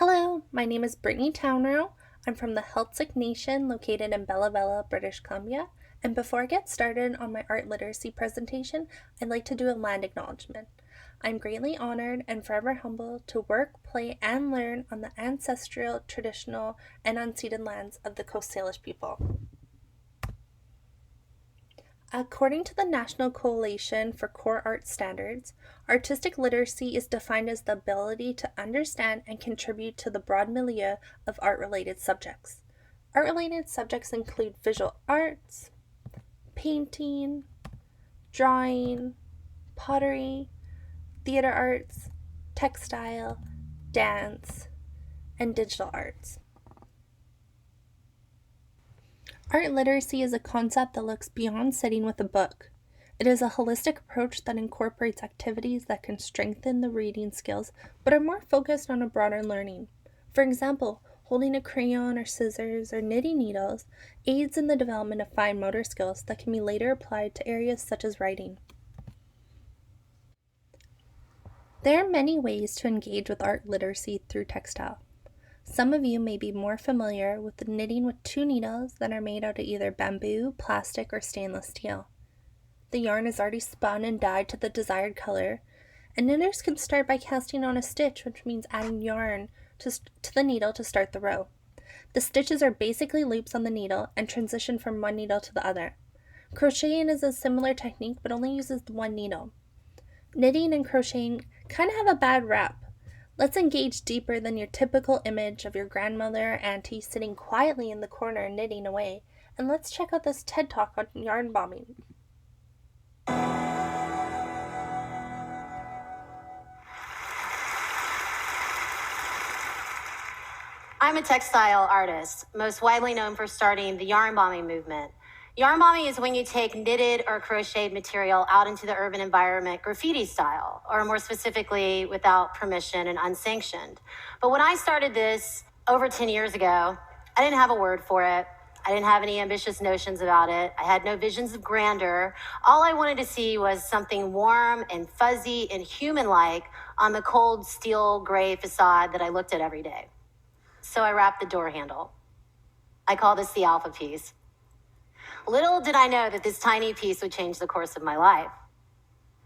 Hello, my name is Brittany Townrow. I'm from the Celtic Nation located in Bella Bella, British Columbia. And before I get started on my art literacy presentation, I'd like to do a land acknowledgement. I'm greatly honored and forever humbled to work, play, and learn on the ancestral, traditional, and unceded lands of the Coast Salish people. According to the National Coalition for Core Art Standards, artistic literacy is defined as the ability to understand and contribute to the broad milieu of art-related subjects. Art-related subjects include visual arts, painting, drawing, pottery, theater arts, textile, dance, and digital arts. Art literacy is a concept that looks beyond sitting with a book. It is a holistic approach that incorporates activities that can strengthen the reading skills but are more focused on a broader learning. For example, holding a crayon or scissors or knitting needles aids in the development of fine motor skills that can be later applied to areas such as writing. There are many ways to engage with art literacy through textile. Some of you may be more familiar with the knitting with two needles that are made out of either bamboo, plastic, or stainless steel. The yarn is already spun and dyed to the desired color, and knitters can start by casting on a stitch, which means adding yarn to the needle to start the row. The stitches are basically loops on the needle and transition from one needle to the other. Crocheting is a similar technique but only uses one needle. Knitting and crocheting kind of have a bad rap. Let's engage deeper than your typical image of your grandmother or auntie sitting quietly in the corner knitting away, and let's check out this TED Talk on yarn bombing. I'm a textile artist, most widely known for starting the yarn bombing movement. Yarn bombing is when you take knitted or crocheted material out into the urban environment graffiti style, or more specifically, without permission and unsanctioned. But when I started this over 10 years ago, I didn't have a word for it. I didn't have any ambitious notions about it. I had no visions of grandeur. All I wanted to see was something warm and fuzzy and human-like on the cold steel gray facade that I looked at every day. So I wrapped the door handle. I call this the alpha piece. Little did I know that this tiny piece would change the course of my life.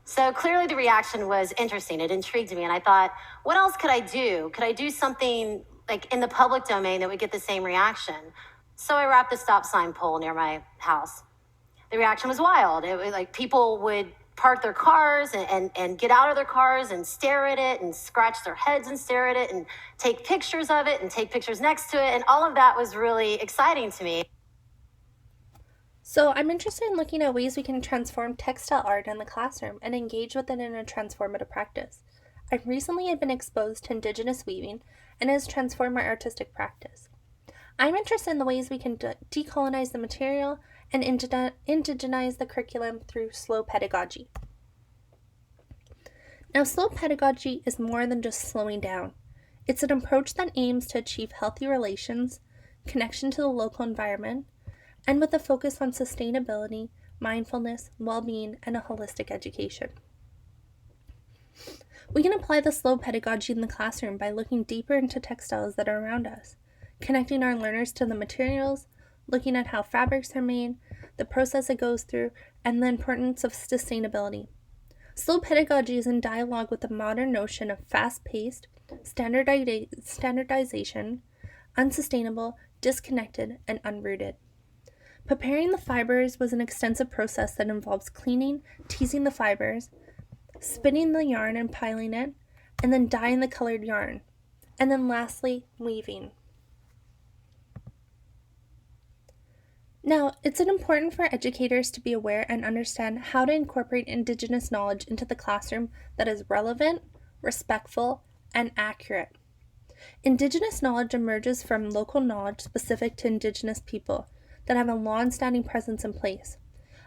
So clearly the reaction was interesting. It intrigued me. And I thought, what else could I do? Could I do something like in the public domain that would get the same reaction? So I wrapped the stop sign pole near my house. The reaction was wild. It was like people would park their cars and get out of their cars and stare at it and scratch their heads and stare at it and take pictures of it and take pictures next to it. And all of that was really exciting to me. So I'm interested in looking at ways we can transform textile art in the classroom and engage with it in a transformative practice. I recently have been exposed to Indigenous weaving and it has transformed my artistic practice. I'm interested in the ways we can decolonize the material and indigenize the curriculum through slow pedagogy. Now, slow pedagogy is more than just slowing down. It's an approach that aims to achieve healthy relations, connection to the local environment, and with a focus on sustainability, mindfulness, well-being, and a holistic education. We can apply the slow pedagogy in the classroom by looking deeper into textiles that are around us, connecting our learners to the materials, looking at how fabrics are made, the process it goes through, and the importance of sustainability. Slow pedagogy is in dialogue with the modern notion of fast-paced, standardization, unsustainable, disconnected, and unrooted. Preparing the fibers was an extensive process that involves cleaning, teasing the fibers, spinning the yarn and piling it, and then dyeing the colored yarn, and then lastly, weaving. Now, it's important for educators to be aware and understand how to incorporate Indigenous knowledge into the classroom that is relevant, respectful, and accurate. Indigenous knowledge emerges from local knowledge specific to Indigenous people that have a long-standing presence in place.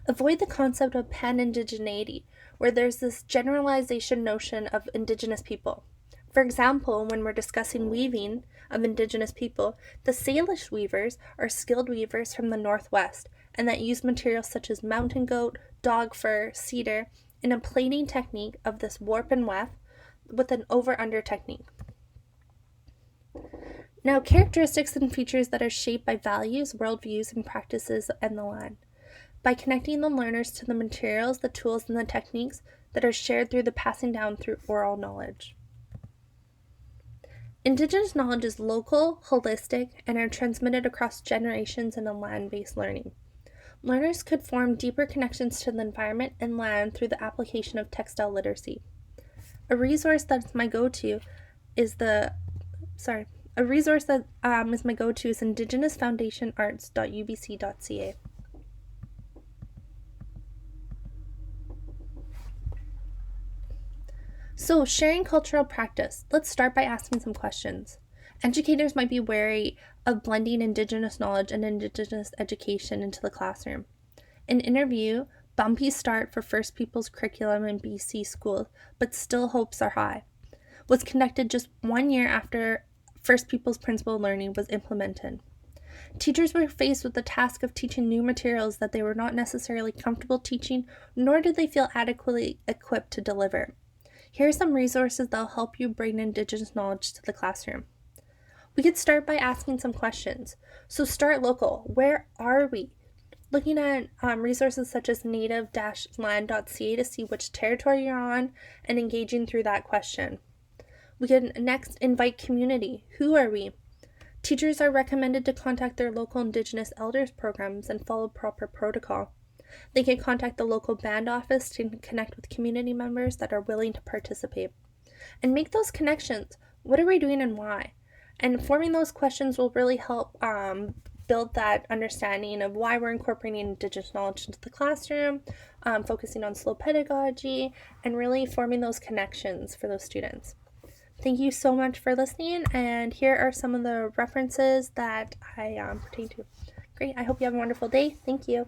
Avoid the concept of pan-Indigeneity, where there's this generalization notion of Indigenous people. For example, when we're discussing weaving of Indigenous people, the Salish weavers are skilled weavers from the Northwest and that use materials such as mountain goat, dog fur, cedar in a plaiting technique of this warp and weft with an over-under technique. Now, characteristics and features that are shaped by values, worldviews, and practices in the land. By connecting the learners to the materials, the tools, and the techniques that are shared through the passing down through oral knowledge. Indigenous knowledge is local, holistic, and are transmitted across generations in a land-based learning. Learners could form deeper connections to the environment and land through the application of textile literacy. A resource that's my go-to is indigenousfoundationarts.ubc.ca. So, sharing cultural practice. Let's start by asking some questions. Educators might be wary of blending Indigenous knowledge and Indigenous education into the classroom. An interview, bumpy start for First Peoples curriculum in BC schools, but still hopes are high, was conducted just 1 year after First Peoples principle learning was implemented. Teachers were faced with the task of teaching new materials that they were not necessarily comfortable teaching, nor did they feel adequately equipped to deliver. Here are some resources that will help you bring Indigenous knowledge to the classroom. We could start by asking some questions. So start local. Where are we? Looking at resources such as native-land.ca to see which territory you're on and engaging through that question. We can next invite community. Who are we? Teachers are recommended to contact their local Indigenous elders programs and follow proper protocol. They can contact the local band office to connect with community members that are willing to participate. And make those connections. What are we doing and why? And forming those questions will really help build that understanding of why we're incorporating Indigenous knowledge into the classroom, focusing on slow pedagogy, and really forming those connections for those students. Thank you so much for listening, and here are some of the references that I pertain to. Great, I hope you have a wonderful day. Thank you.